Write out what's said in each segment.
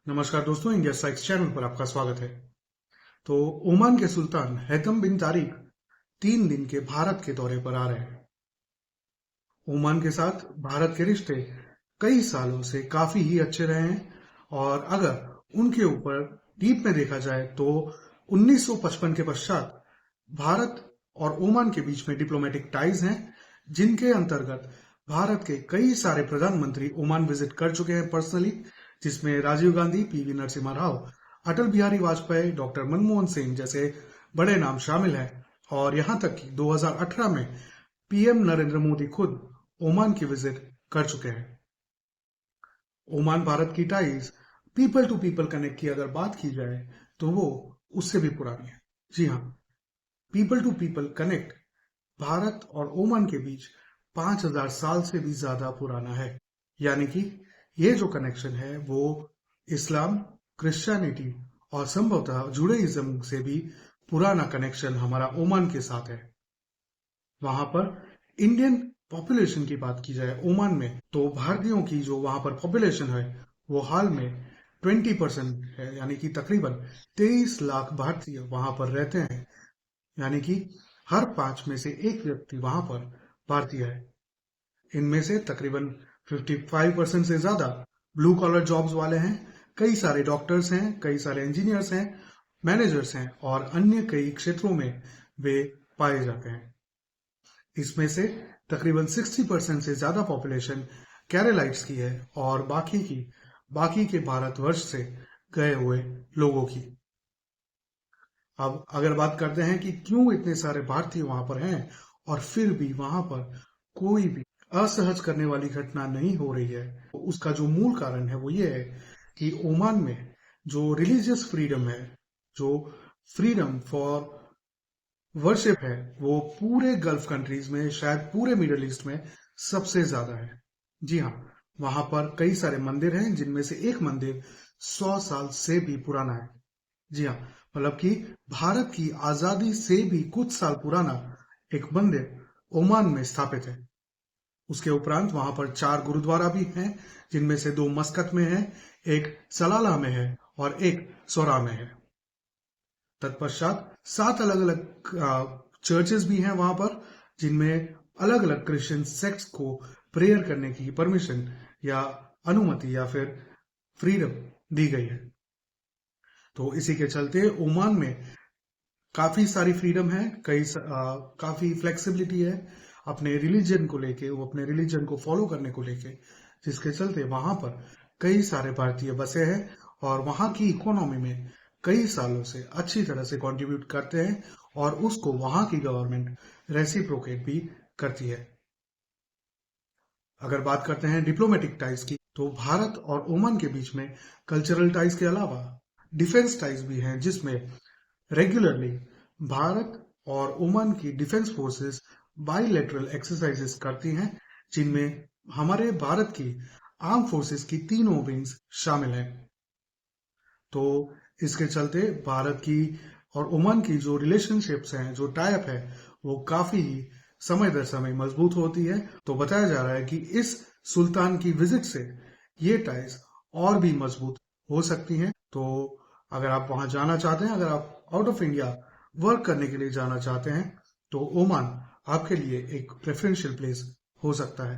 नमस्कार दोस्तों, India Sikes channel पर आपका स्वागत है। तो ओमान के सुल्तान हैतम बिन तारिक 3 दिन के भारत के दौरे पर आ रहे हैं। ओमान के साथ भारत के रिश्ते कई सालों से काफी ही अच्छे रहे हैं और अगर उनके ऊपर डीप में देखा जाए तो 1955 के पश्चात भारत और ओमान के बीच में डिप्लोमेटिक टाइज हैं, जिनके अंतर्गत भारत के कई सारे प्रधानमंत्री ओमान विजिट कर चुके हैं पर्सनली, जिसमें राजीव गांधी, पीवी नरसिम्हा राव, अटल बिहारी वाजपेयी, डॉक्टर मनमोहन सिंह जैसे बड़े नाम शामिल हैं। और यहां तक कि 2018 में पीएम नरेंद्र मोदी खुद ओमान की विजिट कर चुके हैं। ओमान भारत की ties people to people connect की अगर बात की जाए तो वो उससे भी पुरानी है। जी हाँ, people to people connect Bharat और ओमान के बीच 5000 साल से भी ज्यादा पुराना है। यानी कि ये जो कनेक्शन है वो इस्लाम, क्रिश्चियनिटी और संभवतः जुडाइज्म से भी पुराना कनेक्शन हमारा ओमान के साथ है। वहां पर इंडियन पॉपुलेशन की बात की जाए ओमान में, तो भारतीयों की जो वहां पर पॉपुलेशन है वो हाल में 20% है, यानी कि तकरीबन 23 लाख भारतीय वहां पर रहते हैं। यानी कि हर 5 में से एक व्यक्ति वहां पर भारतीय है। इनमें से तकरीबन 55% से ज्यादा ब्लू कॉलर जॉब्स वाले हैं। कई सारे डॉक्टर्स हैं, कई सारे इंजीनियर्स हैं, मैनेजर्स हैं और अन्य कई क्षेत्रों में वे पाए जाते हैं। इसमें से तकरीबन 60% से ज्यादा पॉपुलेशन केरलाइट्स की है और बाकी के भारतवर्ष से गए हुए लोगों की। अब अगर बात करते हैं कि क्यों इतने सारे भारतीय वहां पर हैं और फिर भी वहां पर कोई भी असहज करने वाली घटना नहीं हो रही है, तो उसका जो मूल कारण है वो ये है कि ओमान में जो रिलीजियस फ्रीडम है, जो फ्रीडम फॉर वर्शिप है, वो पूरे गल्फ कंट्रीज में, शायद पूरे मिडल ईस्ट में सबसे ज्यादा है। जी हाँ, वहां पर कई सारे मंदिर हैं, जिनमें से एक मंदिर 100 साल से भी पुराना है। जी हाँ, मतलब कि भारत की आजादी से भी कुछ साल पुराना एक मंदिर ओमान में स्थापित है। उसके उपरांत वहां पर 4 गुरुद्वारा भी हैं, जिनमें से 2 मस्कत में है, एक सलाला में है और एक सोरा में है। तत्पश्चात 7 अलग अलग चर्चेस भी हैं वहां पर, जिनमें अलग अलग क्रिश्चियन सेक्ट्स को प्रेयर करने की परमिशन या अनुमति या फिर फ्रीडम दी गई है। तो इसी के चलते ओमान में काफी सारी फ्रीडम है, काफी फ्लेक्सिबिलिटी है अपने रिलीजन को लेके, वो अपने रिलीजन को फॉलो करने को लेके, जिसके चलते वहां पर कई सारे भारतीय बसे हैं और वहां की इकोनॉमी में कई सालों से अच्छी तरह से कंट्रीब्यूट करते हैं और उसको वहां की गवर्नमेंट रेसिप्रोकेट भी करती है। अगर बात करते हैं डिप्लोमेटिक टाइज की, तो भारत और ओमान के बीच में कल्चरल टाइज के अलावा डिफेंस टाइज भी हैं, जिसमें रेगुलरली भारत और ओमान की डिफेंस फोर्सेस बाइलेटरल एक्सरसाइजेस करती हैं, जिनमें हमारे भारत की आर्म फोर्सेस की तीनों विंग्स शामिल हैं। तो इसके चलते भारत की और ओमान की जो रिलेशनशिप्स हैं, जो टाइप है, वो काफी समय दर समय मजबूत होती है। तो बताया जा रहा है कि इस सुल्तान की विजिट से ये टाइज और भी मजबूत हो सकती हैं। तो अगर आप वहां जाना चाहते हैं, अगर आप आउट ऑफ इंडिया वर्क करने के लिए जाना चाहते हैं, तो ओमान आपके लिए एक प्रेफरेंशियल प्लेस हो सकता है।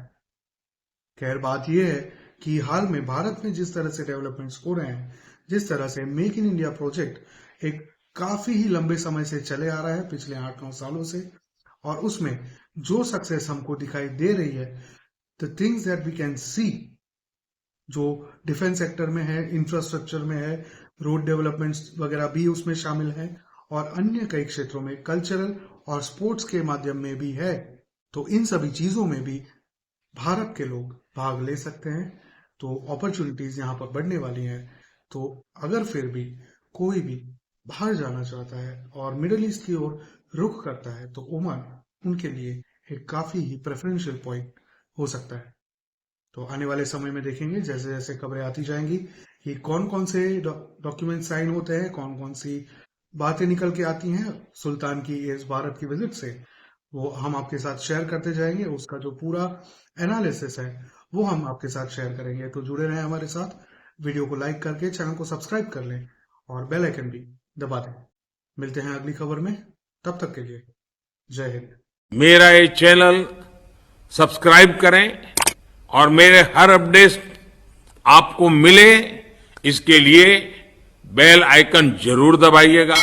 खैर, बात यह है कि हाल में भारत में जिस तरह से डेवलपमेंट्स हो रहे हैं, जिस तरह से मेक इन इंडिया प्रोजेक्ट एक काफी ही लंबे समय से चले आ रहा है, पिछले 8-9 सालों से, और उसमें जो सक्सेस हमको दिखाई दे रही है, the things that we can see, जो डिफेंस सेक्टर में है, इंफ्रास्ट्रक्चर में है, रोड डेवलपमेंट्स वगैरह भी उसमें शामिल है और अन्य कई क्षेत्रों में कल्चरल और स्पोर्ट्स के माध्यम में भी है। तो इन सभी चीजों में भी भारत के लोग भाग ले सकते हैं। तो अपॉर्चुनिटीज यहाँ पर बढ़ने वाली हैं। तो अगर फिर भी कोई भी बाहर जाना चाहता है और मिडिल ईस्ट की ओर रुख करता है, तो ओमान उनके लिए एक काफी ही प्रेफरेंशियल पॉइंट हो सकता है। तो आने वाले समय में देखेंगे, जैसे जैसे खबरें आती जाएंगी, कि कौन कौन से डॉक्यूमेंट साइन होते हैं, कौन कौन सी बातें निकल के आती हैं सुल्तान की इस भारत की विजिट से, वो हम आपके साथ शेयर करते जाएंगे। उसका जो पूरा एनालिसिस है वो हम आपके साथ शेयर करेंगे। तो जुड़े रहें हमारे साथ। वीडियो को लाइक करके चैनल को सब्सक्राइब कर लें और बेल आइकन भी दबा दें। मिलते हैं अगली खबर में, तब तक के लिए जय हिंद। मेरा ये चैनल सब्सक्राइब करें और मेरे हर अपडेट आपको मिले, इसके लिए बेल आइकन जरूर दबाइएगा।